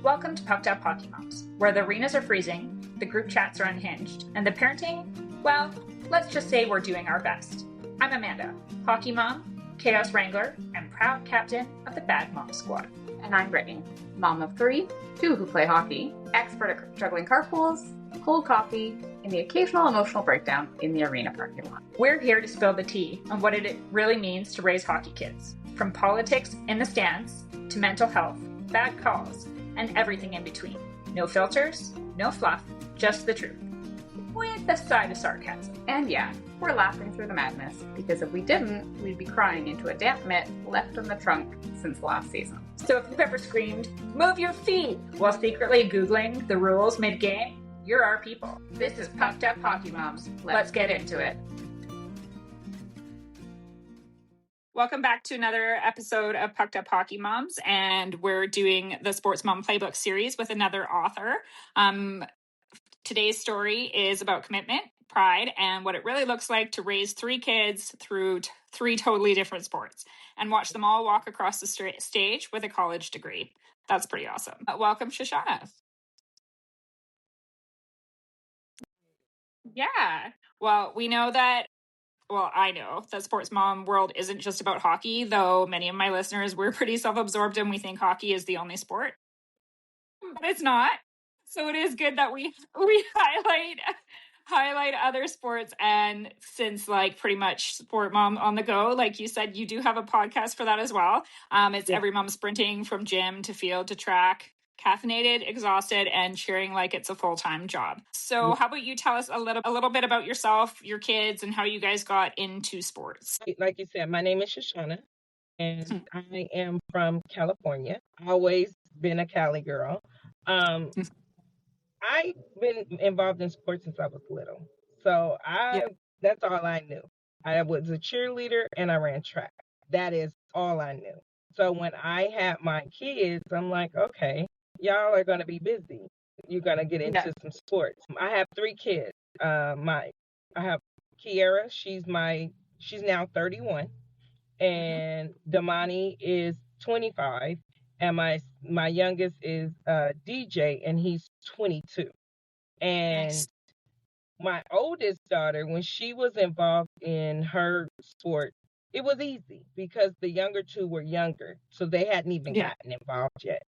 Welcome to Pucked Up Hockey Moms, where the arenas are freezing, the group chats are unhinged, and the parenting, well, let's just say we're doing our best. I'm Amanda, hockey mom, chaos wrangler, and proud captain of the Bad Mom Squad. And I'm Brittany, mom of three, two who play hockey, expert at juggling carpools, cold coffee, and the occasional emotional breakdown in the arena parking lot. We're here to spill the tea on what it really means to raise hockey kids, from politics in the stands to mental health, bad calls, and everything in between. No filters, no fluff, just the truth. With a side of sarcasm. And yeah, we're laughing through the madness, because if we didn't, we'd be crying into a damp mitt left in the trunk since last season. So if you've ever screamed, "Move your feet," while secretly Googling the rules mid-game, you're our people. This is Pucked Up Hockey Moms. Let's get into it. Welcome back to another episode of Pucked Up Hockey Moms, and we're doing the Sports Mom Playbook series with another author. Today's story is about commitment, pride, and what it really looks like to raise three kids through three totally different sports and watch them all walk across the stage with a college degree. That's pretty awesome. Welcome, Shoshana. Yeah. Well, I know that sports mom world isn't just about hockey, though many of my listeners, we're pretty self-absorbed and we think hockey is the only sport. But it's not. So it is good that we highlight other sports. And since pretty much Sport Mom on the Go, like you said, you do have a podcast for that as well. It's Every Mom Sprinting from gym to field to track, caffeinated, exhausted, and cheering like it's a full-time job. So how about you tell us a little bit about yourself, your kids, and how you guys got into sports? Like you said, my name is Shoshana, and I am from California. Always been a Cali girl. I've been involved in sports since I was little. So that's all I knew. I was a cheerleader and I ran track. That is all I knew. So when I had my kids, I'm like, okay, y'all are going to be busy. You're going to get into some sports. I have three kids. I have Kiara. She's now 31, and Damani is 25, and my youngest is DJ, and he's 22. And my oldest daughter, when she was involved in her sport, it was easy because the younger two were younger, so they hadn't even gotten involved yet.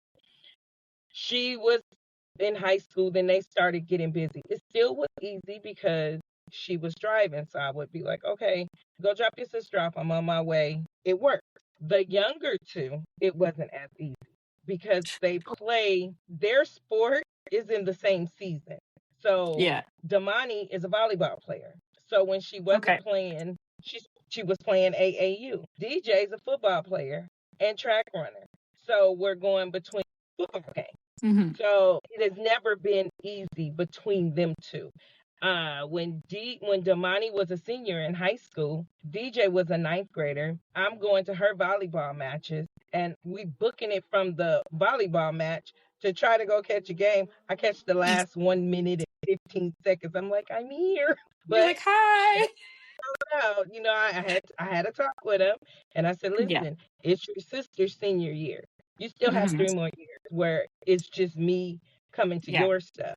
She was in high school, then they started getting busy. It still was easy because she was driving, so I would be like, okay, go drop your sister off, I'm on my way. It worked. The younger two, it wasn't as easy because their sport is in the same season. So Damani is a volleyball player. So when she wasn't playing, she was playing AAU. DJ is a football player and track runner. So we're going between football games. Mm-hmm. So it has never been easy between them two. When Damani was a senior in high school, DJ was a ninth grader. I'm going to her volleyball matches, and we booking it from the volleyball match to try to go catch a game. I catch the last 1 minute and 15 seconds. I'm like, I'm here. But you're like, hi. I had a talk with him, and I said, listen, it's your sister's senior year. You still have 3 more years where it's just me coming to your stuff.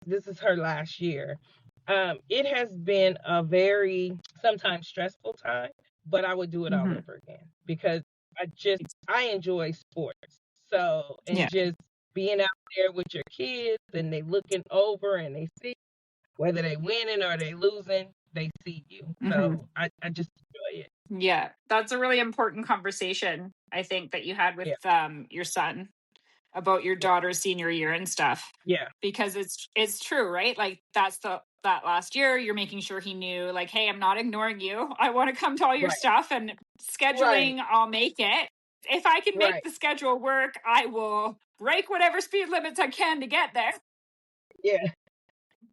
This is her last year. It has been a very sometimes stressful time, but I would do it all over again because I enjoy sports. So, just being out there with your kids and they looking over and they see whether they winning or they losing, they see you. So I just enjoy it. Yeah, that's a really important conversation, I think, that you had with your son about your daughter's senior year and stuff. Yeah. Because it's true, right? Like that last year, you're making sure he knew, like, hey, I'm not ignoring you. I want to come to all your stuff, and scheduling, I'll make it. If I can make the schedule work, I will break whatever speed limits I can to get there. Yeah.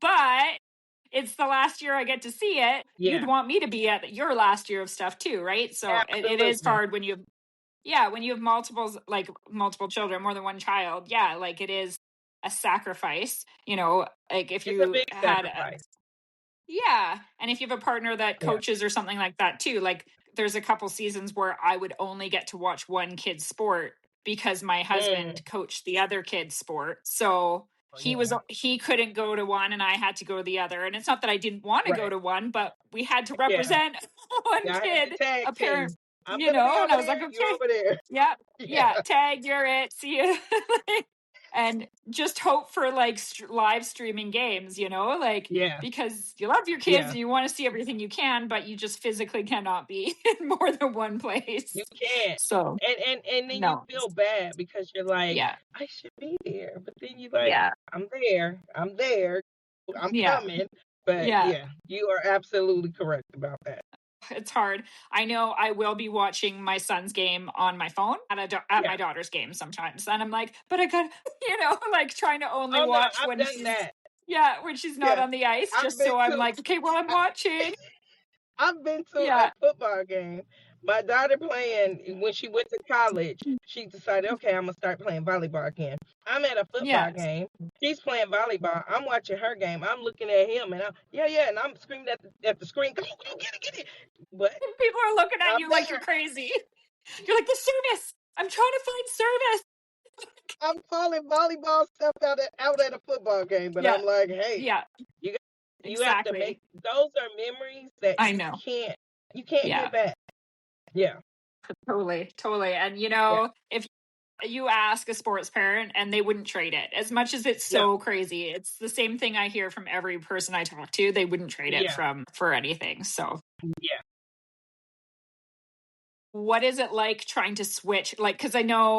But it's the last year I get to see it. Yeah. You'd want me to be at your last year of stuff too, right? So it is hard when you have multiple children, more than one child. Yeah, like it is a sacrifice, like if you had and if you have a partner that coaches or something like that too, like there's a couple seasons where I would only get to watch one kid's sport because my husband coached the other kid's sport. So he couldn't go to one and I had to go to the other. And it's not that I didn't want to go to one, but we had to represent one kid, a parent, and I was like, okay, over there. Yeah. Tag, you're it. See you. And just hope for like live streaming games, because you love your kids and you want to see everything you can, but you just physically cannot be in more than one place. You can't. So, and then you feel bad because you're like, I should be there. But then you're like, I'm there. I'm coming. But you are absolutely correct about that. It's hard. I know I will be watching my son's game on my phone at my daughter's game sometimes. And I'm like, but I got, like trying to only watch when she's not on the ice. I'm like, okay, well, I'm watching. I've been to a football game. My daughter playing, when she went to college, she decided, okay, I'm going to start playing volleyball again. I'm at a football game. She's playing volleyball. I'm watching her game. I'm looking at him, and and I'm screaming at the screen, go, get it. But people are looking at you like you're crazy. You're like, the service. I'm trying to find service. I'm calling volleyball stuff out at a football game, but I'm like, hey, you have to make, those are memories that you can't get back. Yeah. Totally. And, if you ask a sports parent and they wouldn't trade it, as much as it's so crazy, it's the same thing I hear from every person I talk to. They wouldn't trade it for anything. So, what is it like trying to switch? Like, because I know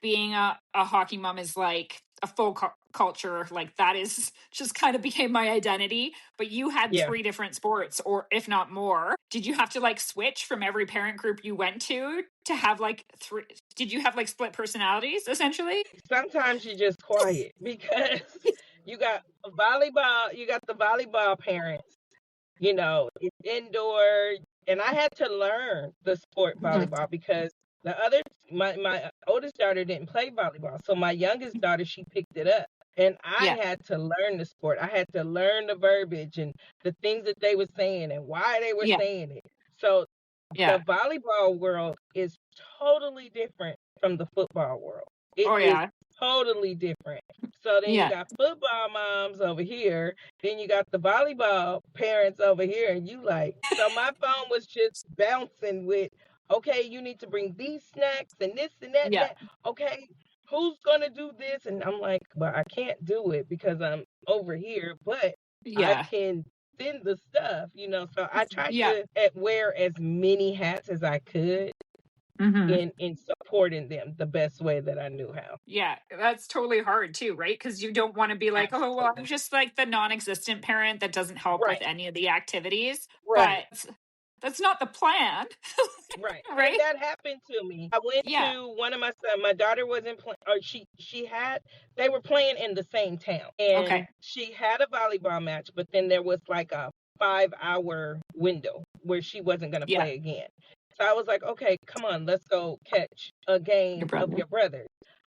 being a hockey mom is like a full culture, like that is just kind of became my identity. But you had 3 different sports, or if not more. Did you have to like switch from every parent group you went to have like 3? Did you have like split personalities essentially? Sometimes you're just quiet because you got volleyball, you got the volleyball parents, it's indoor. And I had to learn the sport volleyball because my oldest daughter didn't play volleyball. So my youngest daughter, she picked it up. And I had to learn the sport. I had to learn the verbiage and the things that they were saying and why they were saying it. So the volleyball world is totally different from the football world. It is totally different. So then you got football moms over here. Then you got the volleyball parents over here. And so my phone was just bouncing with, okay, you need to bring these snacks and this and that. And that. Okay, who's going to do this? And I'm like, well, I can't do it because I'm over here, but I can send the stuff, So I tried to wear as many hats as I could in supporting them the best way that I knew how. Yeah, that's totally hard too, right? Because you don't want to be like, oh, well, I'm just like the non-existent parent that doesn't help with any of the activities. Right. But that's not the plan. Right. And that happened to me. I went to one of my sons. My daughter wasn't playing, or they were playing in the same town. And she had a volleyball match, but then there was like a 5-hour window where she wasn't going to play again. So I was like, okay, come on, let's go catch a game of your brother.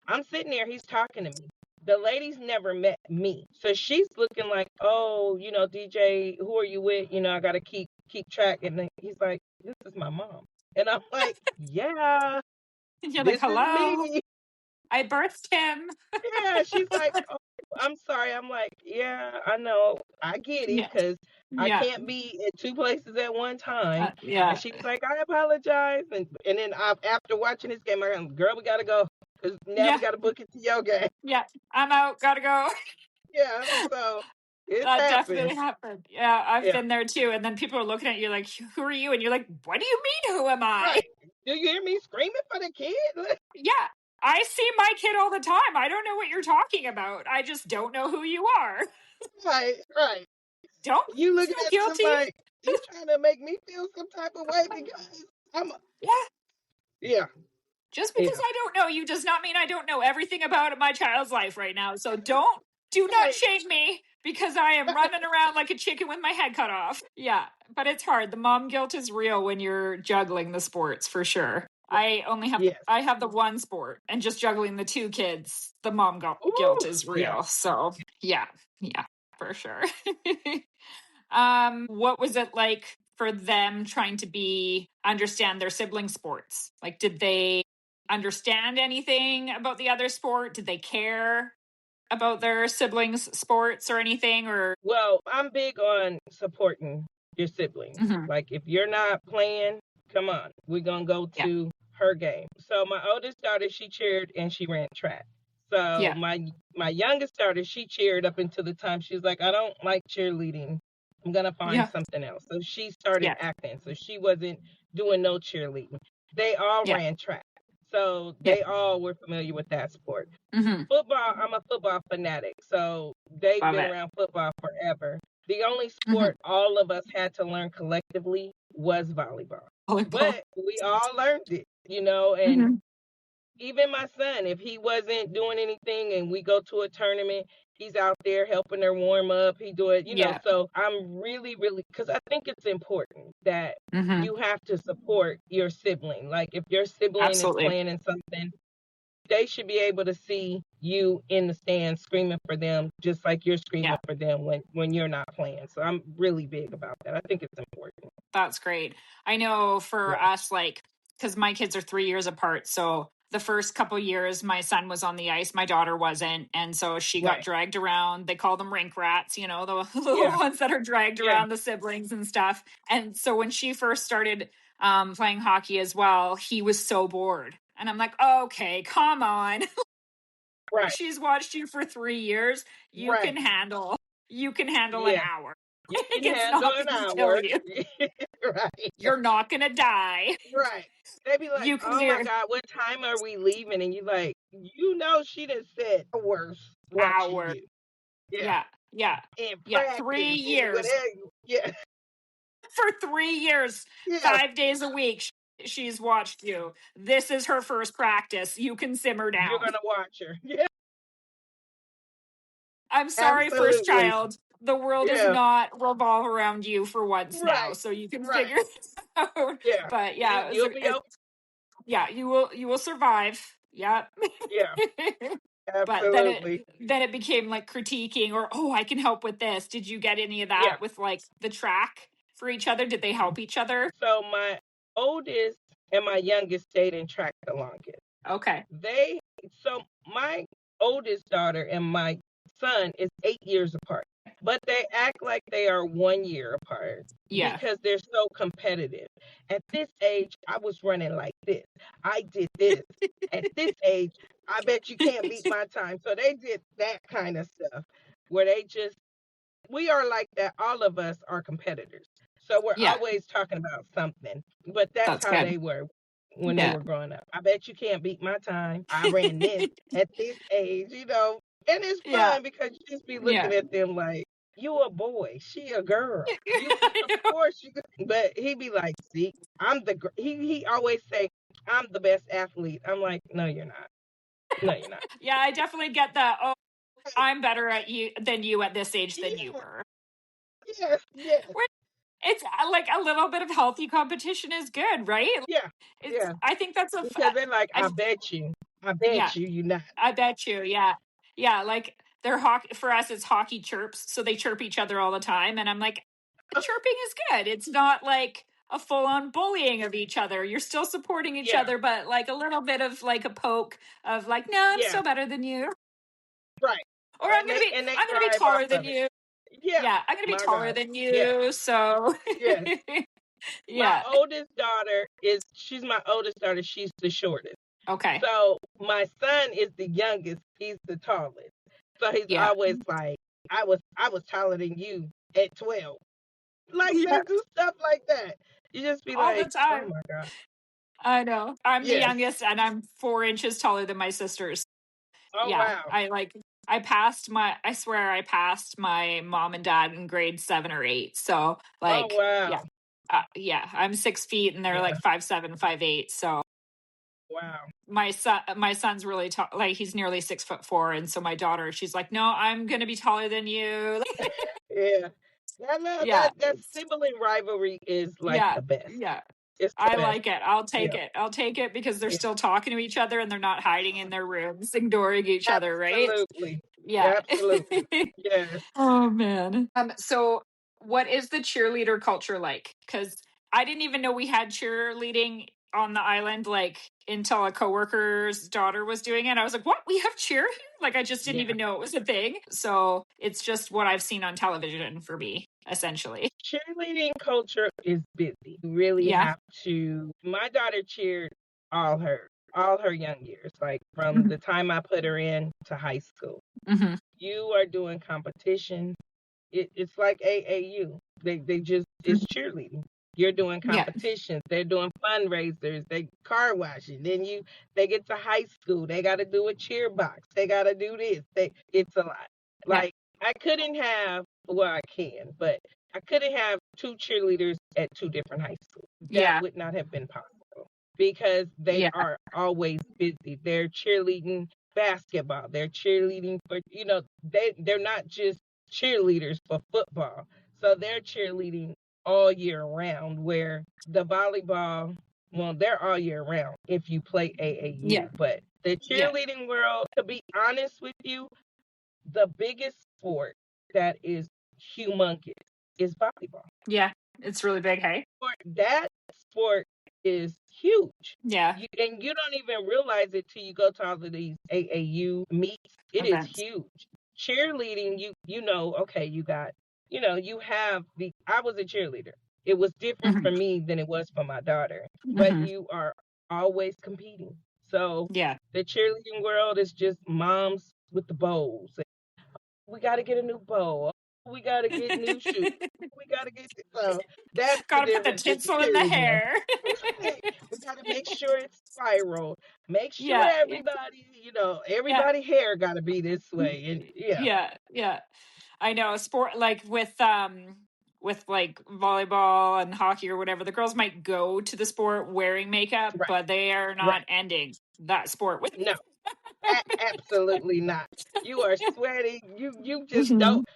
I'm sitting there, he's talking to me. The lady's never met me. So she's looking like, oh, DJ, who are you with? I got to keep track. And then he's like, this is my mom. And I'm like, yeah. You're like, hello. I birthed him. Yeah, she's like, oh, I'm sorry. I'm like, yeah, I know. I get it because I can't be in 2 places at one time. And she was like, I apologize. And then after watching this game, I go, girl, we got to go. Because now we got to book it to your game. Yeah, I'm out. Got to go. Yeah, so that definitely happened. Yeah, I've been there too. And then people are looking at you like, who are you? And you're like, what do you mean, who am I? Right. Do you hear me screaming for the kid? Yeah. I see my kid all the time. I don't know what you're talking about. I just don't know who you are. Right. Don't you look feel at guilty. Somebody, you trying to make me feel some type of way because I'm Yeah. Just because I don't know you does not mean I don't know everything about my child's life right now. So do not shame me because I am running around like a chicken with my head cut off. Yeah, but it's hard. The mom guilt is real when you're juggling the sports for sure. I only have I have the one sport and just juggling the 2 kids. The mom guilt is real. Yeah. So yeah, for sure. What was it like for them trying to understand their sibling sports? Like, did they understand anything about the other sport? Did they care about their siblings' sports or anything? Or Well, I'm big on supporting your siblings. Mhm. Like if you're not playing, come on, we're gonna go to her game. So my oldest daughter, she cheered and she ran track. So my youngest daughter, she cheered up until the time she was like, I don't like cheerleading. I'm gonna find something else. So she started acting. So she wasn't doing no cheerleading. They all ran track. So they all were familiar with that sport. Football, I'm a football fanatic. So they've been around football forever. The only sport all of us had to learn collectively was volleyball. But we all learned it, and even my son, if he wasn't doing anything and we go to a tournament, he's out there helping her warm up. He do it, so I'm really, really, because I think it's important that you have to support your sibling. Like if your sibling is playing in something, they should be able to see you in the stands screaming for them, just like you're screaming for them when you're not playing. So I'm really big about that. I think it's important. That's great. I know for us, like, because my kids are 3 years apart. So the first couple years, my son was on the ice, my daughter wasn't. And so she got dragged around. They call them rink rats, the little ones that are dragged around the siblings and stuff. And so when she first started playing hockey as well, he was so bored. And I'm like, okay, come on. She's watched you for 3 years. You can handle an hour. You can handle an hour. You're not gonna die. They be like, oh my God, what time are we leaving? And you like, she done said hours watching you. In practice, 3 years. For 3 years, 5 days a week, she's watched you. This is her first practice. You can simmer down. You're gonna watch her. I'm sorry, first child. The world does not revolve around you for once now, so you can figure this out. But you'll be okay. You will survive. Yep. Absolutely. But then it became like critiquing or, I can help with this. Did you get any of that with like the track for each other? Did they help each other? So my oldest and my youngest stayed in track the longest. Okay. So my oldest daughter and my son is 8 years apart, but they act like they are 1 year apart because they're so competitive. At this age, I was running like this. I did this. At this age, I bet you can't beat my time. So they did that kind of stuff where we are like that. All of us are competitors. So we're always talking about something, but that's how good. They were when they were growing up. I bet you can't beat my time. I ran this at this age, and it's fun because you just be looking at them like, you a boy, she a girl. Of course you could. But he be like, see, he always say, I'm the best athlete. I'm like, no, you're not. No, you're not. Yeah, I definitely get that. Oh, I'm better than you at this age than you were. Yes. It's like a little bit of healthy competition is good, right? I think that's because they're like, I bet you, you're not. I bet you, yeah. Like they're hockey for us. It's hockey chirps, so they chirp each other all the time, and I'm like, chirping is good. It's not like a full-on bullying of each other. You're still supporting each other, but like a little bit of like a poke of like, no, I'm still better than you, right? Or I'm gonna be taller than you. Yeah, I'm gonna be taller than you. So my oldest daughter she's my oldest daughter. She's the shortest. Okay. So my son is the youngest. He's the tallest. So he's always like, I was taller than you at 12. Like they do stuff like that. You just be all like, the time. oh my God. I know. I'm the youngest, and I'm 4 inches taller than my sisters. Oh wow. I passed my mom and dad in grade 7 or 8. So like, oh wow. I'm 6 feet and they're like 5'7", 5'8". So wow. My son's really tall. Like he's nearly 6'4". And so my daughter, she's like, no, I'm going to be taller than you. That sibling rivalry is like the best. Yeah. I like it. I'll take it. I'll take it because they're still talking to each other and they're not hiding in their rooms, ignoring each other, right? Absolutely. Yeah. Absolutely. Yes. Oh man. So what is the cheerleader culture like? Because I didn't even know we had cheerleading on the island, like until a coworker's daughter was doing it. I was like, what? We have cheer here? Like, I just didn't even know it was a thing. So it's just what I've seen on television for me, essentially. Cheerleading culture is busy. You really have to. My daughter cheered all her young years, like from the time I put her in to high school. You are doing competition. It's like AAU. They just, it's cheerleading. You're doing competitions. They're doing fundraisers. They car washing. Then they get to high school. They got to do a cheer box. They got to do this. It's a lot. Like I couldn't have. Well, I can, but I couldn't have two cheerleaders at two different high schools. That would not have been possible because they are always busy. They're cheerleading basketball. They're cheerleading for, they're not just cheerleaders for football. So they're cheerleading all year round, where the volleyball, well, they're all year round if you play AAU. But the cheerleading world, to be honest with you, the biggest sport that is humongous is volleyball. Yeah, it's really big, hey? That sport is huge. Yeah. And you don't even realize it till you go to all of these AAU meets. It is huge. Cheerleading, okay, you got, you have I was a cheerleader. It was different for me than it was for my daughter, but you are always competing. So the cheerleading world is just moms with the bows. We got to get a new bow. We got to get new shoes. We got to get, so that's got to put the tinsel in the hair. We got to make sure it's spiral. Make sure everybody, everybody hair got to be this way. And yeah. I know sport, like with like volleyball and hockey or whatever, the girls might go to the sport wearing makeup, but they are not ending that sport with no. Absolutely not. You are sweating. You just don't.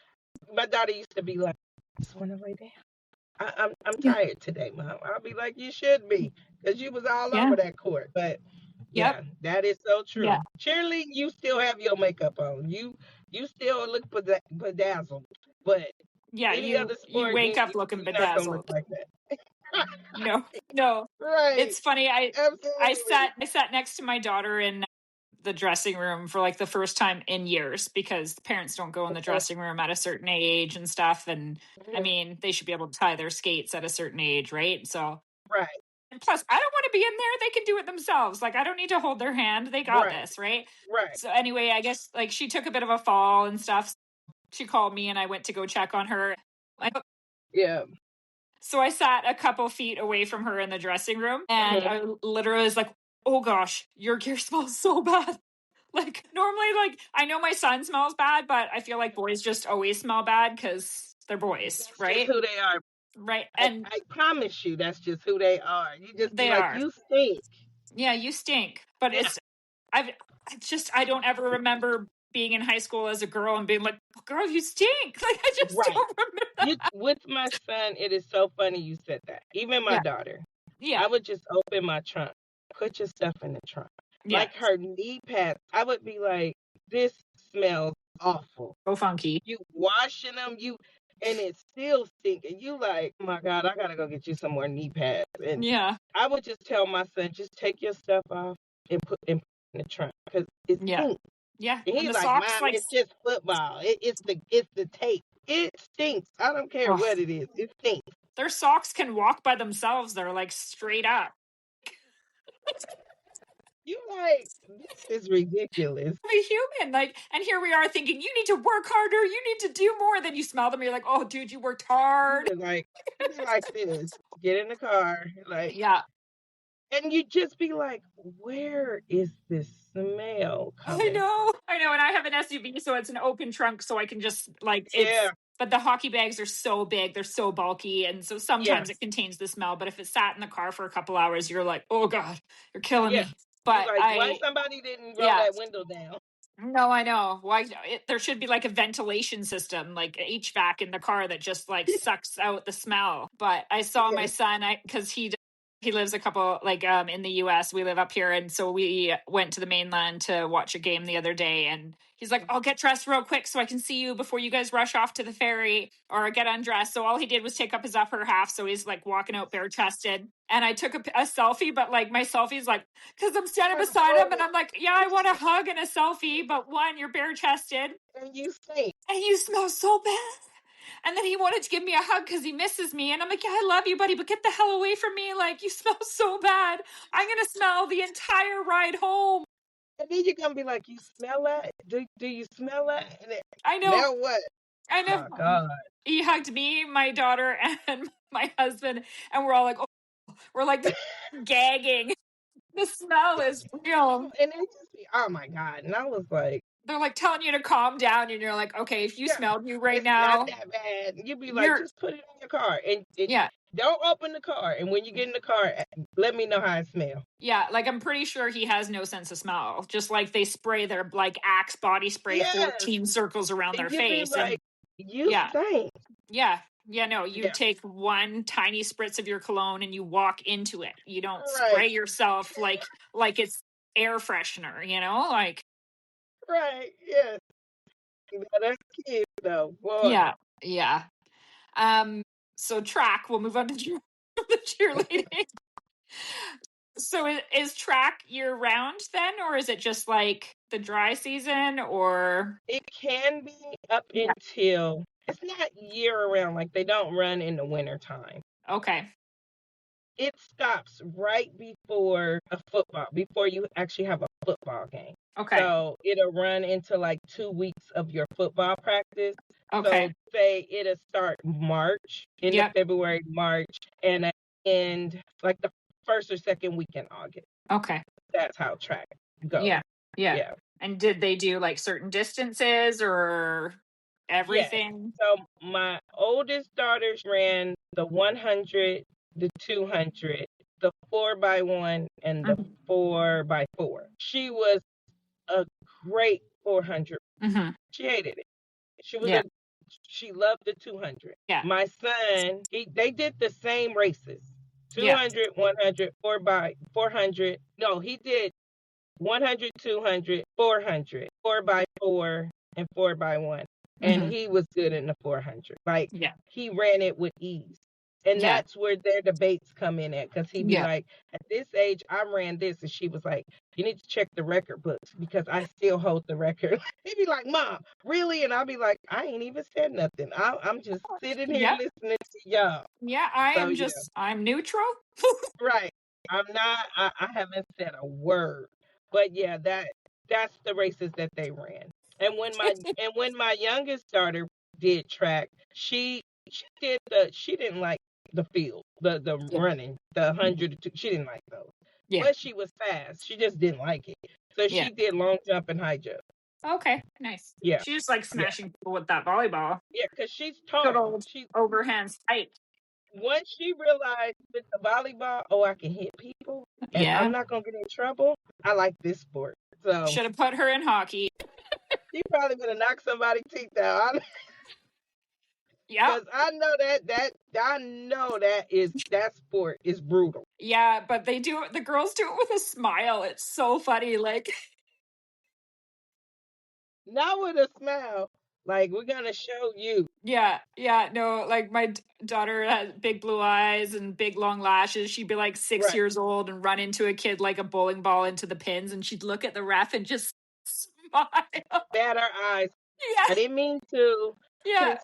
My daughter used to be like, I just want to lay down. I'm tired today, Mom. I'll be like, you should be, because you was all over that court. But that is so true. Yeah. Cheerleading, you still have your makeup on. You still look bedazzled. But any other sport, you wake up looking bedazzled. Look like that. No. Right. It's funny. I sat next to my daughter in the dressing room for like the first time in years, because parents don't go in the dressing room at a certain age and stuff. And I mean, they should be able to tie their skates at a certain age, right? So and plus, I don't want to be in there. They can do it themselves. Like, I don't need to hold their hand. They got this, right? Right. So anyway, I guess like she took a bit of a fall and stuff. She called me and I went to go check on her. So I sat a couple feet away from her in the dressing room, and I literally was like, oh gosh, your gear smells so bad. Like, normally, like, I know my son smells bad, but I feel like boys just always smell bad because they're boys, that's right? Just who they are. Right. And I promise you, that's just who they are. You just be like, you stink. Yeah, you stink. But I don't ever remember being in high school as a girl and being like, oh, girl, you stink. Like, I just don't remember. With my son, it is so funny you said that. Even my daughter. Yeah. I would just open my trunk, put your stuff in the trunk. Yeah. Like her knee pads, I would be like, this smells awful. So funky. You washing them, and it's still stinking. You like, oh my God, I gotta go get you some more knee pads. And I would just tell my son, just take your stuff off and put in the trunk, because it stinks. Yeah. And he's like, Mom, it's just football. It's the tape. It stinks. I don't care what it is. It stinks. Their socks can walk by themselves. They're like straight up. You like, this is ridiculous. I'm a human, like, and here we are thinking you need to work harder, you need to do more. Then you smell them, you're like, oh, dude, you worked hard. Like this, get in the car, like, and you just be like, where is this smell coming? I know, and I have an SUV, so it's an open trunk, so I can just like, but the hockey bags are so big, they're so bulky, and so sometimes it contains the smell. But if it sat in the car for a couple hours, you're like, oh God, you're killing me. But like, why somebody didn't roll that window down? No, I know. Why there should be like a ventilation system, like HVAC in the car that just like sucks out the smell. But I saw my son, because he lives a couple like in the US. We live up here, and so we went to the mainland to watch a game the other day, and he's like, I'll get dressed real quick so I can see you before you guys rush off to the ferry or get undressed. So all he did was take up his upper half, so he's like walking out bare chested. And I took a selfie, but like my selfie's like, because I'm standing beside him and I'm like, yeah, I want a hug and a selfie, but one, you're bare chested. And you stink. And you smell so bad. And then he wanted to give me a hug because he misses me. And I'm like, yeah, I love you, buddy, but get the hell away from me. Like, you smell so bad. I'm going to smell the entire ride home. And then you're going to be like, you smell that? Do you smell that? I know. Now what? I know. Oh, God. He hugged me, my daughter, and my husband. And we're all like, oh, we're like gagging. The smell is real. And they just be, oh, my God. And I was like, they're like telling you to calm down, and you're like, okay, if you smelled you right it's now, not that bad. You'd be like, just put it in your car, and don't open the car. And when you get in the car, let me know how it smells. Yeah, like I'm pretty sure he has no sense of smell. Just like they spray their like Axe body spray 14 circles around their face. Like, you stink. Yeah, no, you take one tiny spritz of your cologne and you walk into it. You don't spray yourself like it's air freshener, you know, like. Right. Yes. That's cute though. Boy. Yeah. So track. We'll move on to the cheerleading. So is track year round then, or is it just like the dry season, or? It can be up until it's not year round. Like they don't run in the winter time. Okay. It stops right before before you actually have a football game. Okay. So it'll run into like 2 weeks of your football practice. Okay. So say it'll start March, February, March, and end like the first or second week in August. Okay. That's how track goes. Yeah. And did they do like certain distances or everything? Yes. So my oldest daughters ran the 100, the 200, the 4x1, and the 4x4. She was a great 400. Mm-hmm. She hated it. She loved the 200. Yeah. My son, they did the same races. 200, 100, 4x400. No, he did 100, 200, 400, 4x4, and 4x1. And he was good in the 400. Like, he ran it with ease. And that's where their debates come in at. Because he'd be like, at this age, I ran this. And she was like, you need to check the record books because I still hold the record. He'd be like, Mom, really? And I'll be like, I ain't even said nothing. I'm just sitting here listening to y'all. Yeah, I'm neutral. Right. I'm not, I haven't said a word. But yeah, that's the races that they ran. And when my youngest daughter did track, she didn't like the field, the running, the 100, she didn't like those. Yeah. But she was fast. She just didn't like it. So she did long jump and high jump. Okay, nice. Yeah. She just like smashing people with that volleyball. Yeah, because she's tall. She's overhand spike. Once she realized with the volleyball, I can hit people and I'm not going to get in trouble, I like this sport. So should have put her in hockey. She probably would have knocked somebody's teeth out. Yeah. Because I know that sport is brutal. Yeah, but the girls do it with a smile. It's so funny. Like, not with a smile. Like, we're going to show you. Yeah. No, like my daughter has big blue eyes and big long lashes. She'd be like 6 years old and run into a kid like a bowling ball into the pins. And she'd look at the ref and just smile. Bat her eyes. Yeah. I didn't mean to. Yeah.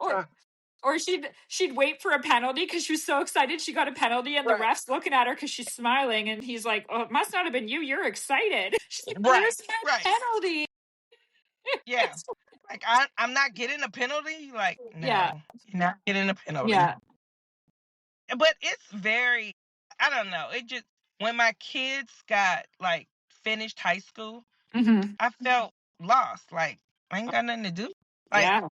Or she'd wait for a penalty because she was so excited she got a penalty and the ref's looking at her because she's smiling and he's like, oh, it must not have been you. You're excited. She's like, where's that penalty? Yeah. Like, I'm not getting a penalty? Like, no, you're not getting a penalty. Yeah. But it's very, I don't know. It just, when my kids got, like, finished high school, I felt lost. Like, I ain't got nothing to do. Like,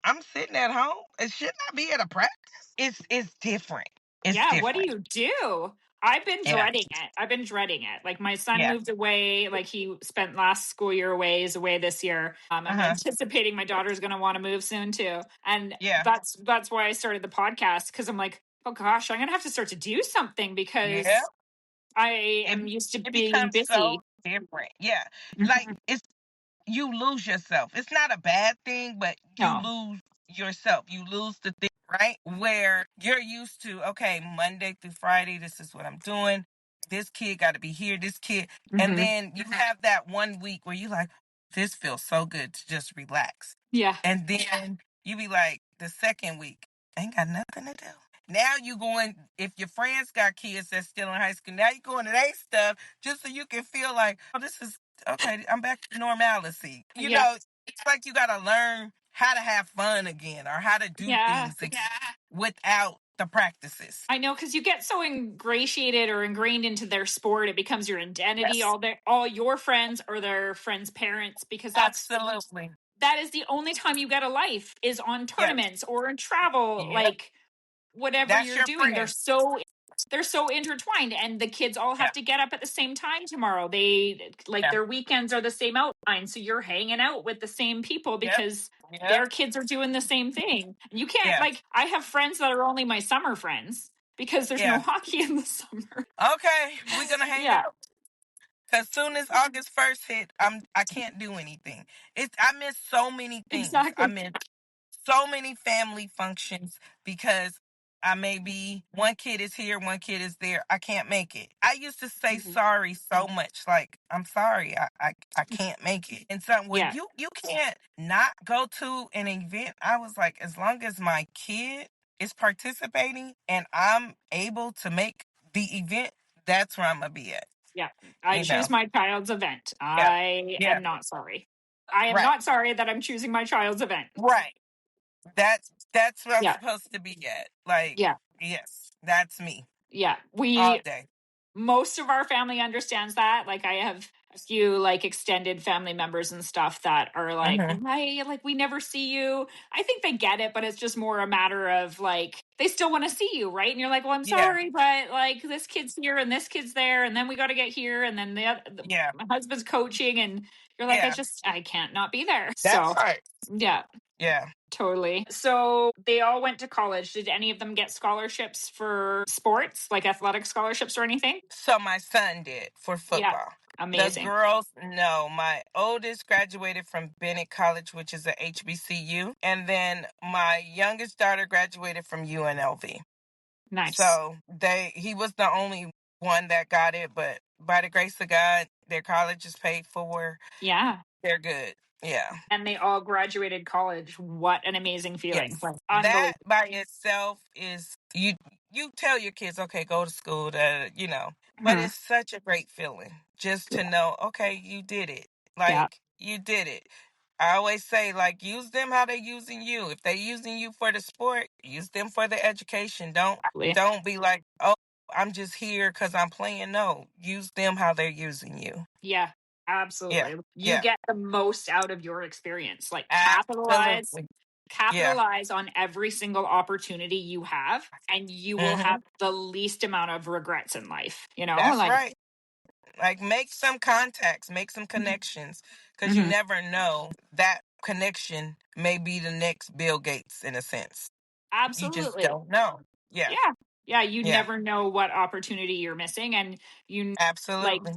I'm sitting at home. It should not be at a practice. It's different. It's different. What do you do? I've been dreading it. Like, my son moved away. Like, he spent last school year away. He's away this year. I'm anticipating my daughter's going to want to move soon too. And that's why I started the podcast. Because I'm like, oh gosh, I'm going to have to start to do something because I am used to being busy. So different. Yeah. Like, you lose yourself. It's not a bad thing, but you lose yourself. You lose the thing right? Where you're used to, okay, Monday through Friday, this is what I'm doing. This kid got to be here, this kid. And then you have that 1 week where you're like, this feels so good to just relax. Yeah. And then you be like, the second week, ain't got nothing to do. Now you going, if your friends got kids that's still in high school, now you going to their stuff just so you can feel like, oh, this is, okay, I'm back to normalcy. You know, it's like you got to learn how to have fun again or how to do things again without the practices. I know, because you get so ingrained into their sport, it becomes your identity. All your friends or their friends' parents, because Absolutely. That is the only time you get a life is on tournaments or in travel, like whatever that's you're doing. Friend. They're so intertwined, and the kids all have to get up at the same time tomorrow. They their weekends are the same outline, so you're hanging out with the same people because their kids are doing the same thing. You can't I have friends that are only my summer friends because there's no hockey in the summer. Okay, we're gonna hang out. As soon as August 1st hit, I can't do anything. I miss so many things. Exactly. I miss so many family functions because I may be one kid is here, one kid is there. I can't make it. I used to say sorry so much, like I'm sorry, I can't make it. And so when you can't not go to an event, I was like, as long as my kid is participating and I'm able to make the event, that's where I'm gonna be at. Yeah, I choose my child's event. I am not sorry. I am not sorry that I'm choosing my child's event. Right. That's where I'm supposed to be at. Like, yes, that's me. Yeah, all day. Most of our family understands that. Like, I have a few extended family members and stuff that are like, "Hey, we never see you." I think they get it, but it's just more a matter of they still want to see you, right? And you're like, "Well, I'm sorry, but this kid's here and this kid's there, and then we got to get here, and then my husband's coaching, and you're like, I can't not be there." That's right. Yeah, totally. So they all went to college. Did any of them get scholarships for sports, like athletic scholarships or anything? So my son did for football. Yeah. Amazing. The girls, no. My oldest graduated from Bennett College, which is a HBCU. And then my youngest daughter graduated from UNLV. Nice. So he was the only one that got it, but by the grace of God, their college is paid for. Yeah. They're good. Yeah. And they all graduated college. What an amazing feeling. Yes. That by itself is, you tell your kids, okay, go to school, but it's such a great feeling just to know, okay, you did it. You did it. I always say, use them how they're using you. If they're using you for the sport, use them for the education. Don't be like, oh, I'm just here because I'm playing. No, use them how they're using you. Yeah, absolutely. Yeah. You get the most out of your experience. Capitalize on every single opportunity you have, and you will have the least amount of regrets in life. That's right. Make some contacts, make some connections, because you never know, that connection may be the next Bill Gates in a sense. Absolutely. You just don't know. Yeah. You never know what opportunity you're missing, and you absolutely.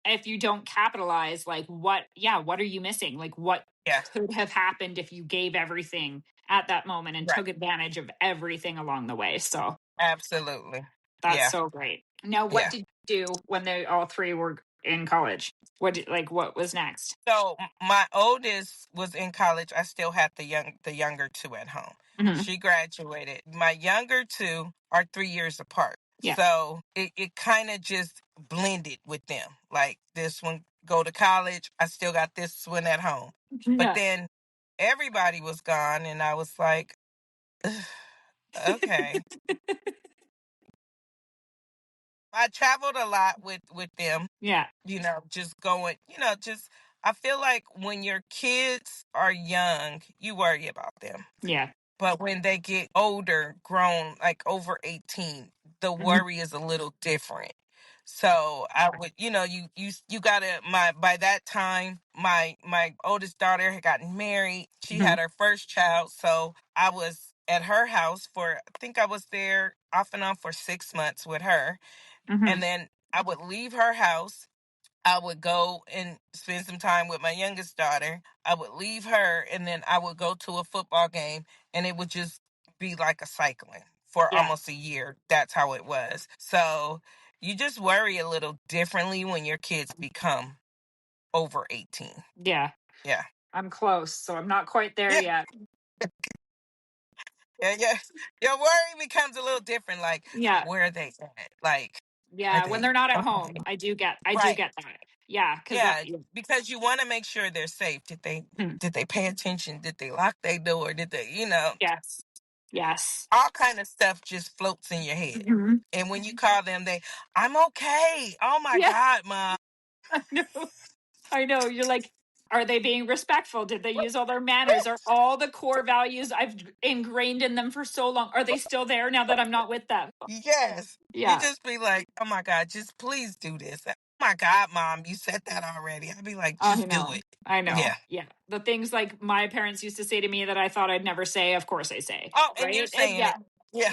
If you don't capitalize, what are you missing? What could have happened if you gave everything at that moment and took advantage of everything along the way? So absolutely. That's so great. Now, what did you do when they all three were in college? What was next? So my oldest was in college. I still had the younger two at home. She graduated. My younger two are 3 years apart. Yeah. So it kind of just blended with them. This one go to college. I still got this one at home. Yeah. But then everybody was gone, and I was like, okay. I traveled a lot with them. Yeah. Just going, I feel like when your kids are young, you worry about them. Yeah. But when they get older, grown, over 18, the worry is a little different. So I would, you gotta, by that time, my oldest daughter had gotten married. She had her first child. So I was at her house I think I was there off and on for 6 months with her. And then I would leave her house. I would go and spend some time with my youngest daughter. I would leave her, and then I would go to a football game, and it would just be like a cycling for almost a year. That's how it was. So you just worry a little differently when your kids become over 18. Yeah. Yeah. I'm close, so I'm not quite there yet. Yeah. Your worry becomes a little different. Like, where are they at? Like, when they're not at home, I do get that. Yeah, because you want to make sure they're safe. Did they pay attention? Did they lock their door? Did they, Yes. all kind of stuff just floats in your head. Mm-hmm. And when you call them, I'm okay. Oh my God, Mom. I know. You're like, are they being respectful? Did they use all their manners? Are all the core values I've ingrained in them for so long, are they still there now that I'm not with them? Yes. Yeah. You just be like, oh my God, just please do this. Oh my God, Mom, you said that already. I'd be like, just do it. I know. Yeah. The things like my parents used to say to me that I thought I'd never say, of course I say. Oh, and you're saying it. Yeah.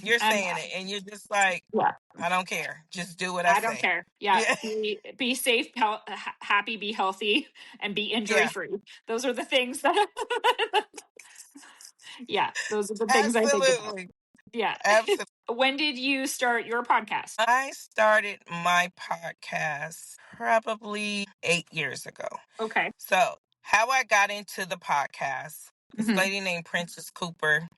You're saying it. And you're just like, yeah. I don't care. Just do what I say. I don't care. Yeah. Be safe, happy, be healthy, and be injury free. Those are the things that those are the things I think about. Yeah. Absolutely. When did you start your podcast? I started my podcast probably 8 years ago. Okay. So how I got into the podcast, this lady named Princess Cooper,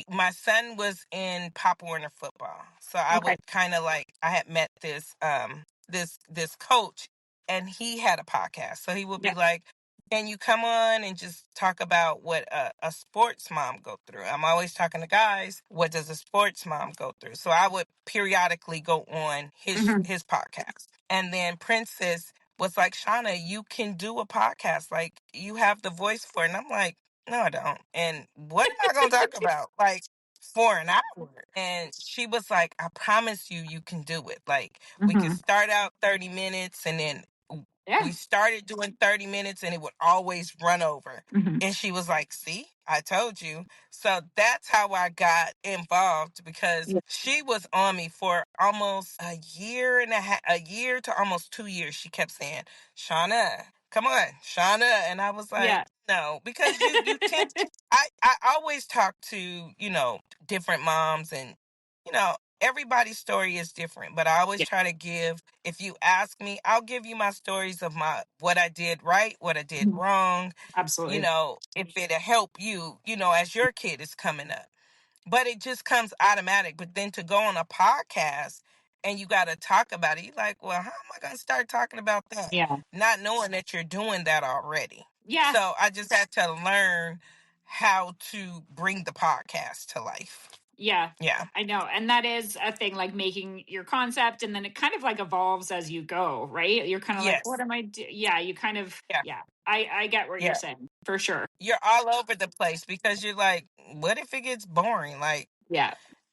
my son was in Pop Warner football. So I would kind of I had met this coach, and he had a podcast. So he would be like, can you come on and just talk about what a sports mom go through? I'm always talking to guys. What does a sports mom go through? So I would periodically go on his podcast. And then Princess was like, Shauna, you can do a podcast. Like, you have the voice for it. And I'm like, no, I don't. And what am I going to talk about? Like, for an hour. And she was like, I promise you can do it. Like, we can start out 30 minutes and then we started doing 30 minutes and it would always run over. And she was like, see, I told you. So that's how I got involved, because she was on me for almost a year to almost 2 years. She kept saying, Shauna, come on, Shauna. And I was like, no, because you tend I always talk to, different moms, and, everybody's story is different, but I always try to give, if you ask me, I'll give you my stories of what I did right, what I did wrong. Absolutely. If it'll help you, as your kid is coming up. But it just comes automatic. But then to go on a podcast and you got to talk about it, you're like, well, how am I going to start talking about that? Yeah. Not knowing that you're doing that already. Yeah. So I just had to learn how to bring the podcast to life. Yeah. Yeah. I know. And that is a thing, like making your concept, and then it kind of like evolves as you go, right? You're kind of like, what am I doing? Yeah. You kind of, I get what you're saying, for sure. You're all over the place because you're like, what if it gets boring? Like,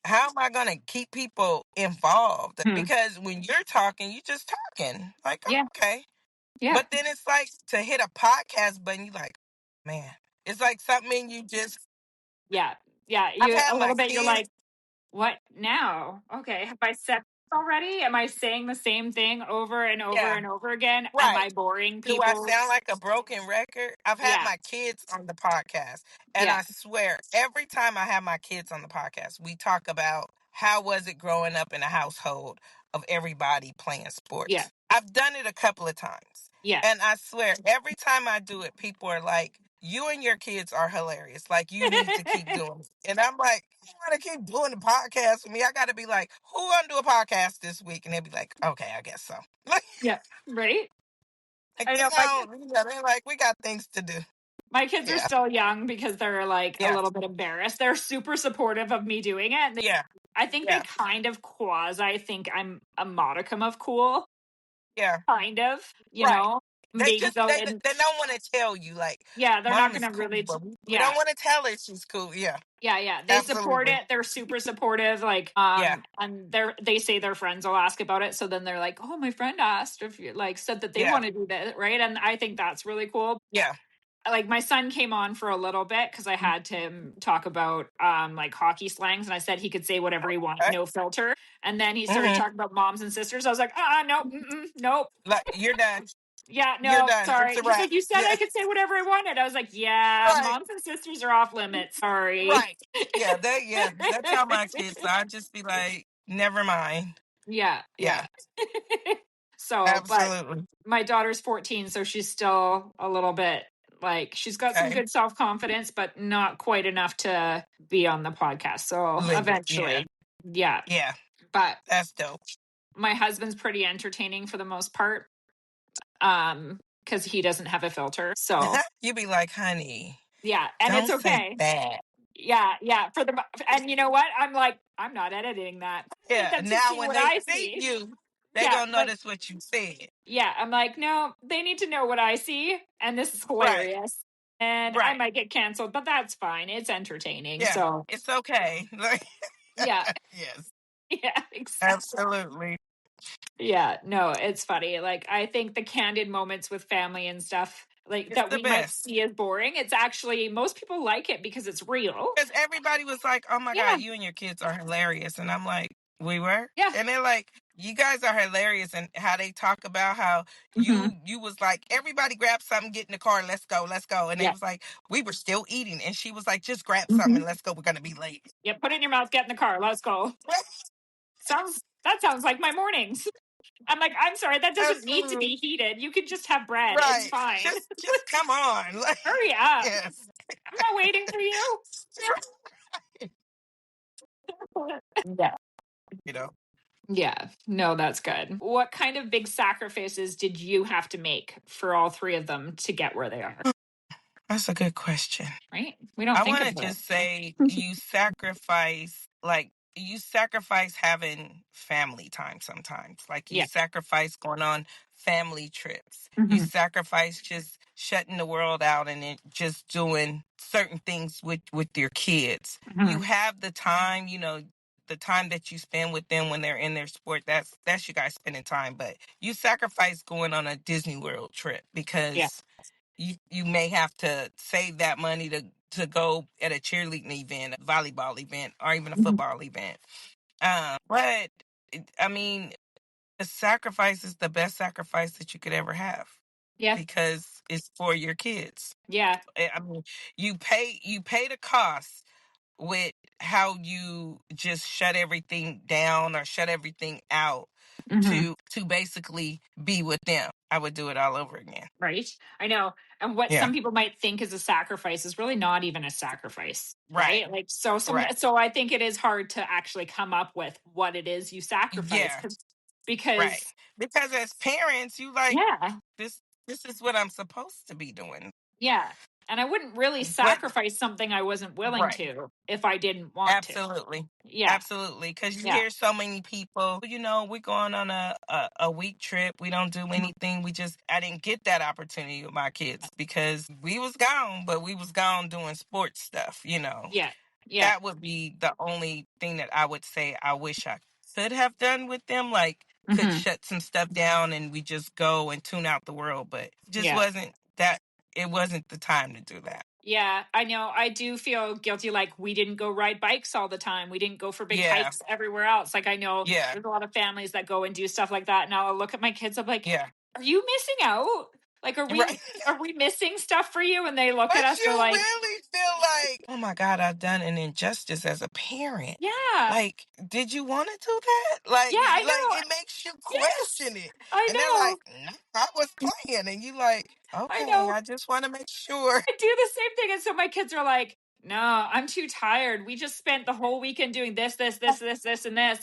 how am I going to keep people involved? Because when you're talking, you're just talking. Like, okay. Yeah. But then it's like to hit a podcast button, you're like, man, it's like something you just. Yeah. Yeah. You're like, what now? Okay. Have I said already? Am I saying the same thing over and over and over again? Right. Am I boring people? Do I sound like a broken record? I've had my kids on the podcast, and I swear, every time I have my kids on the podcast, we talk about how was it growing up in a household of everybody playing sports. Yeah. I've done it a couple of times. Yeah. And I swear, every time I do it, people are like, you and your kids are hilarious. Like, you need to keep doing it. And I'm like, you want to keep doing the podcast with me? I got to be like, who want to do a podcast this week? And they'll be like, okay, I guess so. Yeah. Right? I know. They're like, we got things to do. My kids are still young because they're like a little bit embarrassed. They're super supportive of me doing it. I think they kind of quasi think I'm a modicum of cool. Yeah. Kind of, you know. They don't want to tell you, like, they're not going to cool, really. We don't want to tell her she's cool. Yeah. Yeah. They support it. They're super supportive. Like, and they say their friends will ask about it. So then they're like, oh, my friend asked if you said that they want to do that. Right. And I think that's really cool. Yeah. Like, my son came on for a little bit because I had to talk about like hockey slangs, and I said he could say whatever he wanted, no filter. And then he started talking about moms and sisters. I was like, nope. Like, you're done. Yeah, You're no, done. sorry. It's a He's wrap. like, you said I could say whatever I wanted. I was like, yeah, Right. moms and sisters are off limits. Sorry. Right. Yeah, that's how my kids. So I just be like, never mind. Yeah. So, Absolutely. but my daughter's 14, so she's still a little bit like, she's got some good self-confidence, but not quite enough to be on the podcast. So eventually. Yeah. But that's dope. My husband's pretty entertaining for the most part. Because he doesn't have a filter. So you be like, honey. Yeah. And don't it's okay. Say that. Yeah. And you know what? I'm like, I'm not editing that. Yeah. Now when they see you, they gonna notice what you said. Yeah. I'm like, no, they need to know what I see. And this is hilarious. Right. And I might get canceled, but that's fine. It's entertaining. Yeah, so it's okay. Yeah. Yes. Yeah, exactly. Absolutely. Yeah, no, it's funny. Like, I think the candid moments with family and stuff, like it's that we best. might see as boring, it's actually, most people like it because it's real. Because everybody was like, oh my God, you and your kids are hilarious. And I'm like, we were? Yeah. And they're like, you guys are hilarious. And how they talk about how you was like, everybody grab something, get in the car, let's go. And they was like, we were still eating. And she was like, just grab something and let's go. We're going to be late. Yeah, put it in your mouth, get in the car, let's go. That sounds like my mornings. I'm like, I'm sorry, that doesn't need to be heated. You could just have bread. Right. It's fine. Just come on. Hurry up. Yes. I'm not waiting for you. Yeah. You know? Yeah. No, that's good. What kind of big sacrifices did you have to make for all three of them to get where they are? That's a good question. Right? We don't think want to just say you sacrifice having family time sometimes. Like you sacrifice going on family trips. You sacrifice just shutting the world out and then just doing certain things with your kids. You have the time, the time that you spend with them when they're in their sport, that's you guys spending time. But you sacrifice going on a Disney World trip because you may have to save that money to go at a cheerleading event, a volleyball event, or even a football event. But I mean, the sacrifice is the best sacrifice that you could ever have. Yeah, because it's for your kids. Yeah, I mean, you pay the cost with how you just shut everything down or shut everything out to basically be with them. I would do it all over again. Right. I know. And what some people might think is a sacrifice is really not even a sacrifice. Right. Like, so I think it is hard to actually come up with what it is you sacrifice. Yeah. Because as parents, you like, this is what I'm supposed to be doing. Yeah. And I wouldn't really sacrifice something I wasn't willing to if I didn't want to. Absolutely. Yeah. Absolutely. Because you hear so many people, we're going on a week trip. We don't do anything. I didn't get that opportunity with my kids because we was gone, but we was gone doing sports stuff, Yeah. Yeah. That would be the only thing that I would say I wish I could have done with them. Like, could shut some stuff down and we just go and tune out the world. But it just wasn't that. It wasn't the time to do that. Yeah, I know. I do feel guilty. Like, we didn't go ride bikes all the time. We didn't go for big hikes everywhere else. Like, I know there's a lot of families that go and do stuff like that. And I'll look at my kids. I'm like, are you missing out? Like, are we missing stuff for you? And they look at us. They're like, really feel like, oh my God, I've done an injustice as a parent. Yeah. Like, did you want to do that? Like, yeah, I know. Like, it makes you question it. I know. And they're like, no, I was playing. And you like, okay, I just want to make sure. I do the same thing. And so my kids are like, no, I'm too tired. We just spent the whole weekend doing this, and this.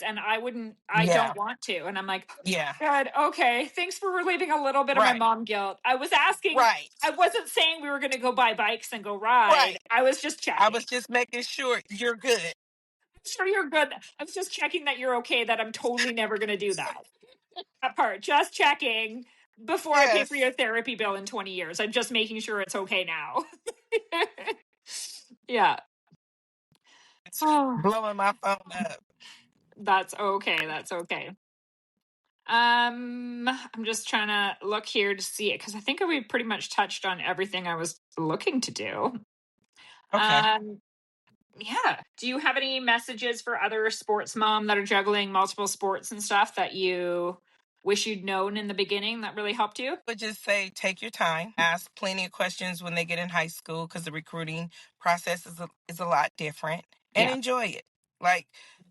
And I don't want to. And I'm like, good. Okay. Thanks for relieving a little bit of my mom guilt. I was asking, I wasn't saying we were going to go buy bikes and go ride. I was just checking. I was just making sure you're good. I'm sure you're good. I was just checking that you're okay, that I'm totally never going to do that. That part, just checking before I pay for your therapy bill in 20 years. I'm just making sure it's okay now. Yeah. Blowing my phone up. That's okay. I'm just trying to look here to see it because I think we pretty much touched on everything I was looking to do. Okay. Yeah. Do you have any messages for other sports mom that are juggling multiple sports and stuff that you wish you'd known in the beginning that really helped you? I would just say, take your time, ask plenty of questions when they get in high school, because the recruiting process is a lot different, and enjoy it. Like,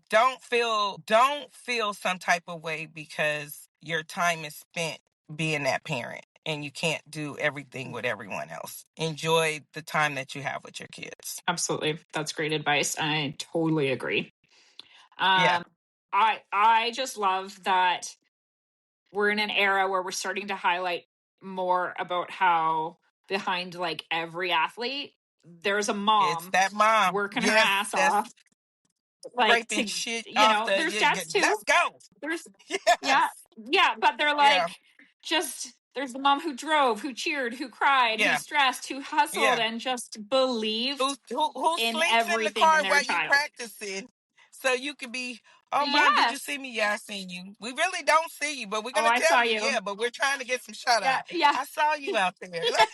don't feel some type of way because your time is spent being that parent and you can't do everything with everyone else. Enjoy the time that you have with your kids. Absolutely. That's great advice. I totally agree. Yeah. I just love that we're in an era where we're starting to highlight more about how behind like every athlete, there's a mom. It's that mom working her ass off. Like scraping shit you off know, there's dads too. Let's go. There's Yes. yeah, but they're like just there's the mom who drove, who cheered, who cried, who stressed, who hustled, and just believed who in sleeps everything in the car in their while child. you practicing, so you could be, oh, Mom, did you see me? Yeah, I seen you. We really don't see you, but we're gonna tell you. Yeah, but we're trying to get some shout out. Yeah, I saw you out there. I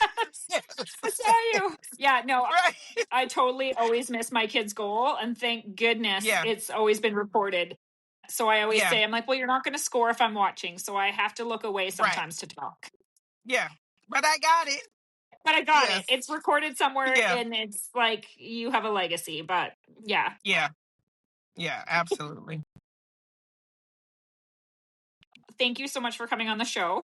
saw you. Yeah, no, right. I totally always miss my kid's goal, and thank goodness it's always been reported. So I always say, I'm like, well, you're not going to score if I'm watching, so I have to look away sometimes to talk. Yeah, but I got it. But I got it. It's recorded somewhere, and it's like you have a legacy. But yeah, absolutely. Thank you so much for coming on the show.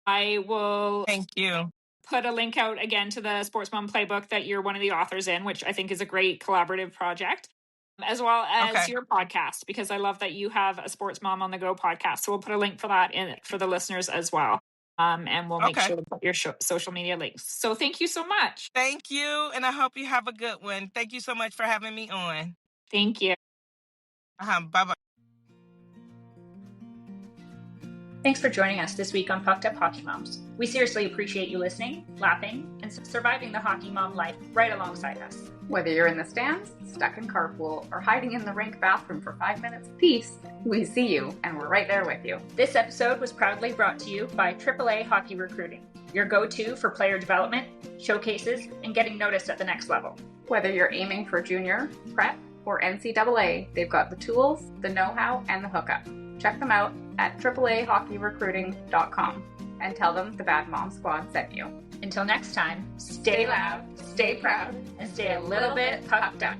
I will. Thank you. Put a link out again to the Sports Mom Playbook that you're one of the authors in, which I think is a great collaborative project, as well as your podcast, because I love that you have a Sports Mom on the Go podcast. So we'll put a link for that in for the listeners as well. And we'll make sure to put your social media links. So thank you so much. Thank you. And I hope you have a good one. Thank you so much for having me on. Thank you. Bye-bye. Thanks for joining us this week on Pucked Up Hockey Moms. We seriously appreciate you listening, laughing, and surviving the hockey mom life right alongside us. Whether you're in the stands, stuck in carpool, or hiding in the rink bathroom for 5 minutes apiece, we see you and we're right there with you. This episode was proudly brought to you by AAA Hockey Recruiting, your go-to for player development, showcases, and getting noticed at the next level. Whether you're aiming for junior, prep, or NCAA, they've got the tools, the know-how, and the hookup. Check them out at AAAHockeyRecruiting.com and tell them the Bad Mom Squad sent you. Until next time, stay loud, stay proud, and stay a little bit pucked up.